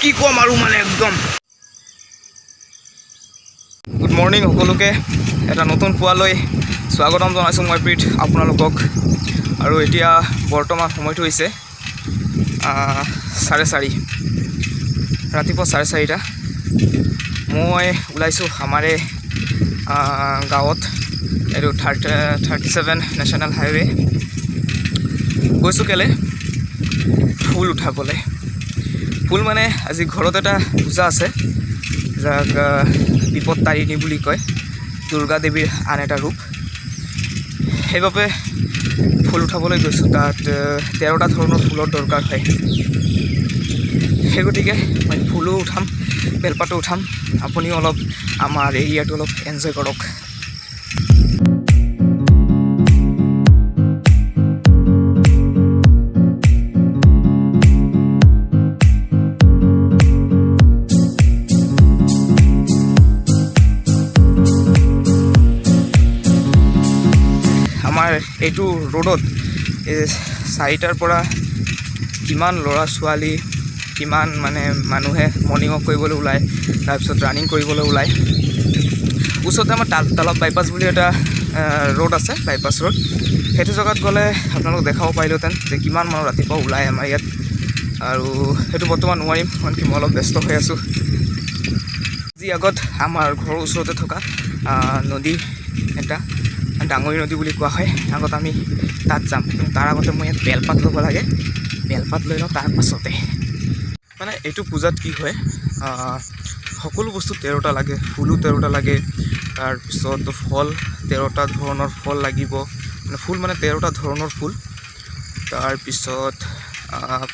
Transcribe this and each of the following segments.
কি কম আৰু মানে একদম গুড মৰ্নিং সকলোকে এটা নতুন পুৱালৈ স্বাগতম জনাইছোঁ মই প্ৰীত আপোনালোকক। আৰু এতিয়া বৰ্তমান সময়টো হৈছে 4:30 ৰাতিপুৱা 4:30। মই ওলাইছোঁ আমাৰে গাঁৱত, এইটো 37 নেশ্যনেল হাইৱে। গৈছোঁ কেলে ফুল উঠাবলৈ। ফুল মানে আজি ঘৰত এটা পূজা আছে, যাক বিপত্তাৰিণী বুলি কয়, দুৰ্গা দেৱীৰ আন এটা ৰূপ। সেইবাবে ফুল উঠাবলৈ গৈছোঁ। তাত 13টা ধৰণৰ ফুলৰ দৰকাৰ হয়। সেই গতিকে মই ফুলো উঠাম, বেলপাতো উঠাম। আপুনিও অলপ আমাৰ এৰিয়াটো অলপ এনজয় কৰক। আমাৰ এইটো ৰোডত 4টাৰ পৰা কিমান ল'ৰা ছোৱালী, কিমান মানে মানুহে মৰ্ণিং ৱাক কৰিবলৈ ওলায়, তাৰপিছত ৰানিং কৰিবলৈ ওলায়। ওচৰতে আমাৰ তালপ বাইপাছ বুলি এটা ৰোড আছে, বাইপাছ ৰোড। সেইটো জেগাত গ'লে আপোনালোক দেখাব পাৰিলোহেঁতেন যে কিমান মানুহ ৰাতিপুৱা ওলায় আমাৰ ইয়াত। আৰু সেইটো বৰ্তমান নোৱাৰিম, কাৰণ কি মই অলপ ব্যস্ত হৈ আছোঁ। আজি আগত আমাৰ ঘৰৰ ওচৰতে থকা নদী এটা, ডাঙৰি নদী বুলি কোৱা হয়, আগত আমি তাত যাম। কিন্তু তাৰ আগতে মই ইয়াত বেলপাত ল'ব লাগে। বেলপাত লৈ লওঁ, তাৰ পাছতে মানে এইটো পূজাত কি হয়, সকলো বস্তু 13টা লাগে, ফুলো 13টা লাগে, তাৰপিছত ফল 13টা ধৰণৰ ফল লাগিব। মানে ফুল মানে 13টা ধৰণৰ ফুল, তাৰপিছত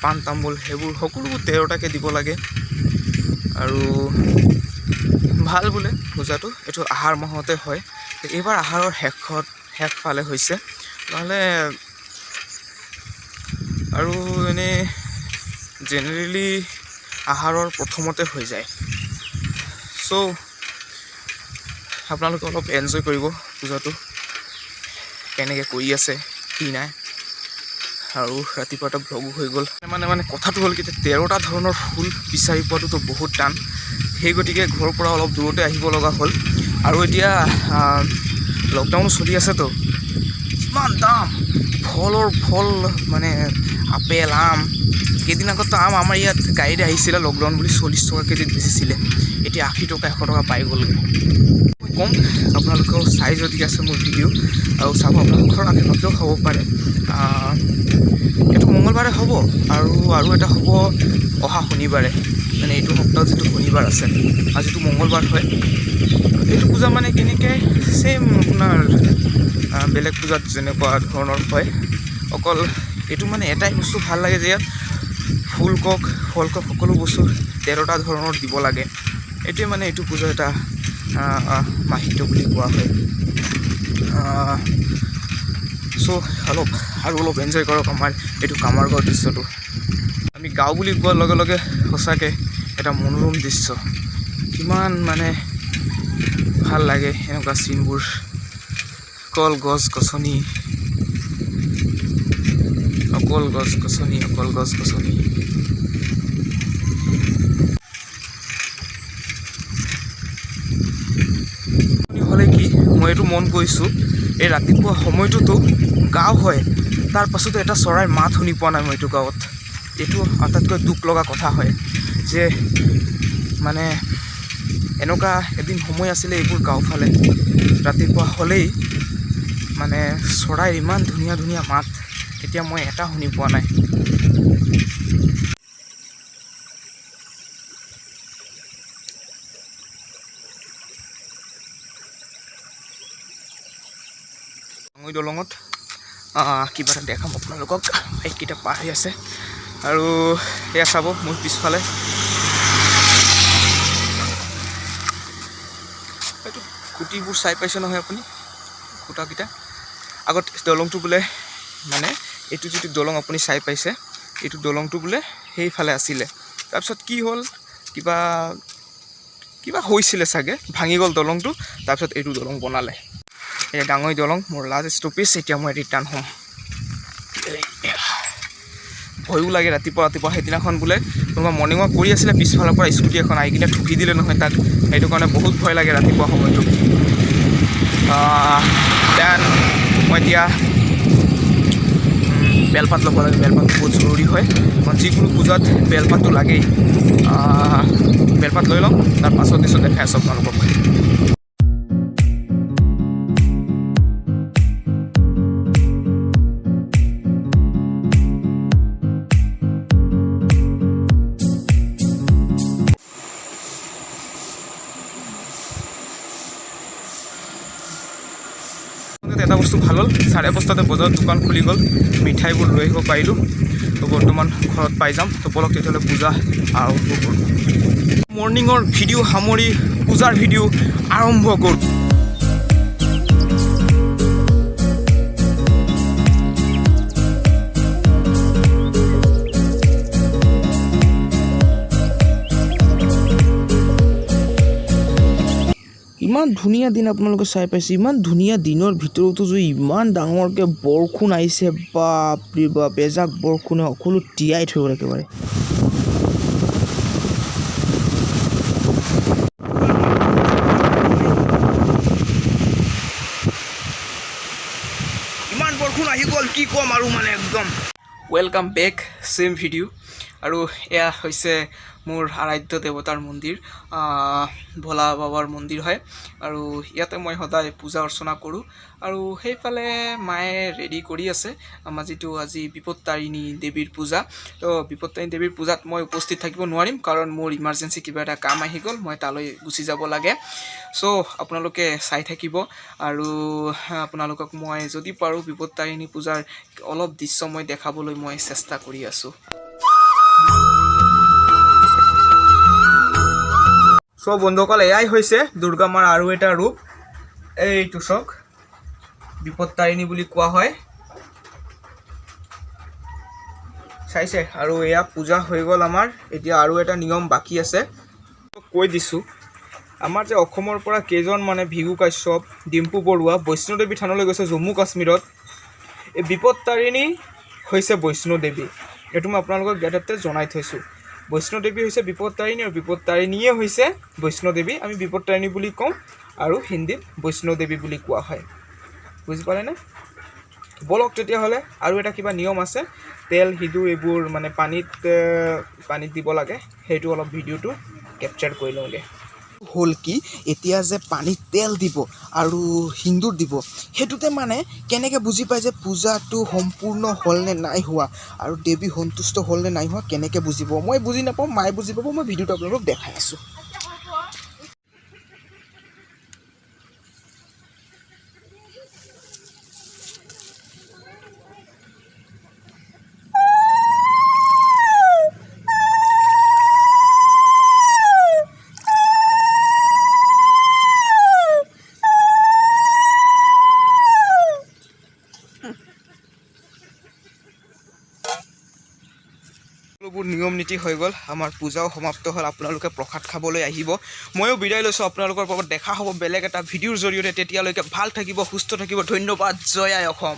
পাণ তামোল সেইবোৰ সকলোবোৰ 13টাকৈ দিব লাগে। আৰু ভাল বোলে পূজাটো, এইটো আহাৰ মাহতে হয়। এইবাৰ আহাৰৰ শেষফালে হৈছে, নহ'লে আৰু এনেই জেনেৰেলি আহাৰৰ প্ৰথমতে হৈ যায়। চ' আপোনালোকে অলপ এনজয় কৰিব পূজাটো, কেনেকৈ কৰি আছে কি নাই। আৰু ৰাতিপুৱা এটা ভ্লগো হৈ গ'ল। মানে কথাটো হ'ল কি, 13টা ধৰণৰ ফুল বিচাৰি পোৱাটোতো বহুত টান। সেই গতিকে ঘৰৰ পৰা অলপ দূৰতে আহিব লগা হ'ল। আৰু এতিয়া লকডাউন চলি আছেতো, কিমান দাম ফল মানে আপেল, আম। কেইদিন আগততো আম আমাৰ ইয়াত গাড়ীত আহিছিলে, লকডাউন বুলি 40 টকা কেজিত বেচিছিলে। এতিয়া 80 টকা 100 টকা পাই গ'লগৈ। মই ক'ম আপোনালোকেও চাই যদি আছে মোৰ ভিডিঅ' আৰু চাব, আপোনালোকৰ আশে-পাশেও হ'ব পাৰে। এইটো মঙলবাৰে হ'ব, আৰু এটা হ'ব অহা শনিবাৰে। মানে এইটো সপ্তাহত যিটো শনিবাৰ আছে, আজিটো মঙলবাৰ হয়। এইটো পূজা মানে কেনেকৈ ছেইম আপোনাৰ বেলেগ পূজাত যেনেকুৱা ধৰণৰ হয়, অকল এইটো মানে এটাই বস্তু ভাল লাগে যে ইয়াত ফুল কক ফল কক সকলো বস্তু 13টা ধৰণৰ দিব লাগে। এইটোৱে মানে এইটো পূজা এটা মাহিত্য বুলি কোৱা হয়। চ' অলপ এনজয় কৰক আমাৰ এইটো কামাৰগাঁও দৃশ্যটো। আমি গাঁও বুলি কোৱাৰ লগে লগে সঁচাকৈ এটা মনোৰম দৃশ্য। কিমান মানে ভাল লাগে এনেকুৱা চিনবোৰ, অকল গছ গছনি। হ'লে কি, মই এইটো মন কৰিছোঁ, এই ৰাতিপুৱা সময়টোতো গাঁও হয়, তাৰ পাছতো এটা চৰাইৰ মাত শুনি পোৱা নাই মই এইটো গাঁৱত। এইটো আটাইতকৈ দুখ লগা কথা হয় যে মানে এনেকুৱা এদিন সময় আছিলে এইবোৰ গাঁওফালে ৰাতিপুৱা হ'লেই মানে চৰাইৰ ইমান ধুনীয়া ধুনীয়া মাত, এতিয়া মই এটা শুনি পোৱা নাই। ডাঙৰি দলঙত কিবা এটা দেখাম আপোনালোকক। এইকেইটা পাৰ হৈ আছে, আৰু এয়া চাব মোৰ পিছফালে এইটো খুঁটিবোৰ চাই পাইছে নহয় আপুনি, খুঁটাকেইটা। আগত দলংটো বোলে মানে এইটো যিটো দলং আপুনি চাই পাইছে, এইটো দলংটো বোলে সেইফালে আছিলে। তাৰপিছত কি হ'ল, কিবা হৈছিলে চাগে, ভাঙি গ'ল দলংটো। তাৰপিছত এইটো দলং বনালে। এই ডাঙৰি দলং মোৰ লাষ্ট ষ্টপেজ। এতিয়া মই ৰিটাৰ্ণ হ'ম। ভয়ো লাগে ৰাতিপুৱা সেইদিনাখন বোলে কোনোবা মৰ্ণিং ৱাক কৰি আছিলে পিছফালৰ পৰা স্কুটি এখন আহি কিনে ঠুকি দিলে নহয় তাক সেইটো কাৰণে বহুত ভয় লাগে ৰাতিপুৱা সময়টো দেন মই এতিয়া বেলপাত ল'ব লাগে বেলপাত বহুত জৰুৰী হয় যিকোনো পূজাত বেলপাতটো লাগেই বেলপাত লৈ লওঁ তাৰ পাছত নিশ্চয় দেখাই আছোঁ আপোনালোকক এটা বস্তু ভাল হ'ল 5:30 বজাত দোকান খুলি গ'ল মিঠাইবোৰ লৈ আহিব পাৰিলোঁ তো বৰ্তমান ঘৰত পাই যাম তো বলক তেতিয়াহ'লে পূজা আৰম্ভ কৰোঁ মৰ্ণিঙৰ ভিডিঅ' সামৰি পূজাৰ ভিডিঅ' আৰম্ভ কৰোঁ ইমান ধুনীয়া দিন আপোনালোকে চাই পাইছে ইমান ধুনীয়া দিনৰ ভিতৰতো যে ইমান ডাঙৰকৈ বৰষুণ আহিছে বাপৰে বাপ এজাক বৰষুণে সকলো তিয়াই থৈ গ'ল একেবাৰে ইমান বৰষুণ আহি গ'ল কি ক'ম আৰু মানে একদম ৱেলকাম বেক চেম ভিডিঅ' আৰু এয়া হৈছে মোৰ আৰাধ্য দেৱতাৰ মন্দিৰ ভোলা বাবাৰ মন্দিৰ হয় আৰু ইয়াতে মই সদায় পূজা অৰ্চনা কৰোঁ আৰু সেইফালে মায়ে ৰেডি কৰি আছে আমাৰ যিটো আজি বিপত্তাৰিণী দেৱীৰ পূজা তো বিপত্তাৰিণী দেৱীৰ পূজাত মই উপস্থিত থাকিব নোৱাৰিম কাৰণ মোৰ ইমাৰ্জেঞ্চি কিবা এটা কাম আহি গ'ল মই তালৈ গুচি যাব লাগে চ' আপোনালোকে চাই থাকিব আৰু আপোনালোকক মই যদি পাৰোঁ বিপত্তাৰিণী পূজাৰ অলপ দৃশ্য মই দেখাবলৈ মই চেষ্টা কৰি আছোঁ চ' বন্ধুসকল এয়াই হৈছে দুৰ্গা মাৰ আৰু এটা ৰূপ এইটো চাওক বিপত্তাৰিণী বুলি কোৱা হয় চাইছে আৰু এয়া পূজা হৈ গ'ল আমাৰ এতিয়া আৰু এটা নিয়ম বাকী আছে কৈ দিছোঁ আমাৰ যে অসমৰ পৰা কেইজন মানে ভিগু কাশ্যপ ডিম্পু বৰুৱা বৈষ্ণোদেৱী থানলৈ গৈছে জম্মু কাশ্মীৰত এই বিপত্তাৰিণী হৈছে বৈষ্ণোদেৱী এইটো মই আপোনালোকক ইয়াতে জনাই থৈছোঁ বৈষ্ণোদেৱী হৈছে বিপত্তাৰিণী আৰু বিপত্তাৰিণীয়ে হৈছে বৈষ্ণোদেৱী আমি বিপত্তাৰিণী বুলি কওঁ আৰু হিন্দীত বৈষ্ণোদেৱী বুলি কোৱা হয় বুজি পালেনে বলক তেতিয়াহ'লে আৰু এটা কিবা নিয়ম আছে তেল সিঁদুৰ এইবোৰ মানে পানীত দিব লাগে সেইটো অলপ ভিডিঅ'টো কেপচাৰ কৰি লওঁগৈ হ'ল কি এতিয়া যে পানীত তেল দিব আৰু সিন্দুৰ দিব সেইটোতে মানে কেনেকৈ বুজি পায় যে পূজাটো সম্পূৰ্ণ হ'ল নে নাই হোৱা আৰু দেৱী সন্তুষ্ট হ'ল নে নাই হোৱা কেনেকৈ বুজিব মই বুজি নাপাওঁ মায়ে বুজি পাব মই ভিডিঅ'টো আপোনালোকক দেখাই আছোঁ নিয়ম নীতি হৈ গ'ল আমাৰ পূজাও সমাপ্ত হ'ল আপোনালোকে প্ৰসাদ খাবলৈ আহিব ময়ো বিদায় লৈছোঁ আপোনালোকৰ লগত দেখা হ'ব বেলেগ এটা ভিডিঅ'ৰ জৰিয়তে তেতিয়ালৈকে ভাল থাকিব সুস্থ থাকিব ধন্যবাদ জয় আই অসম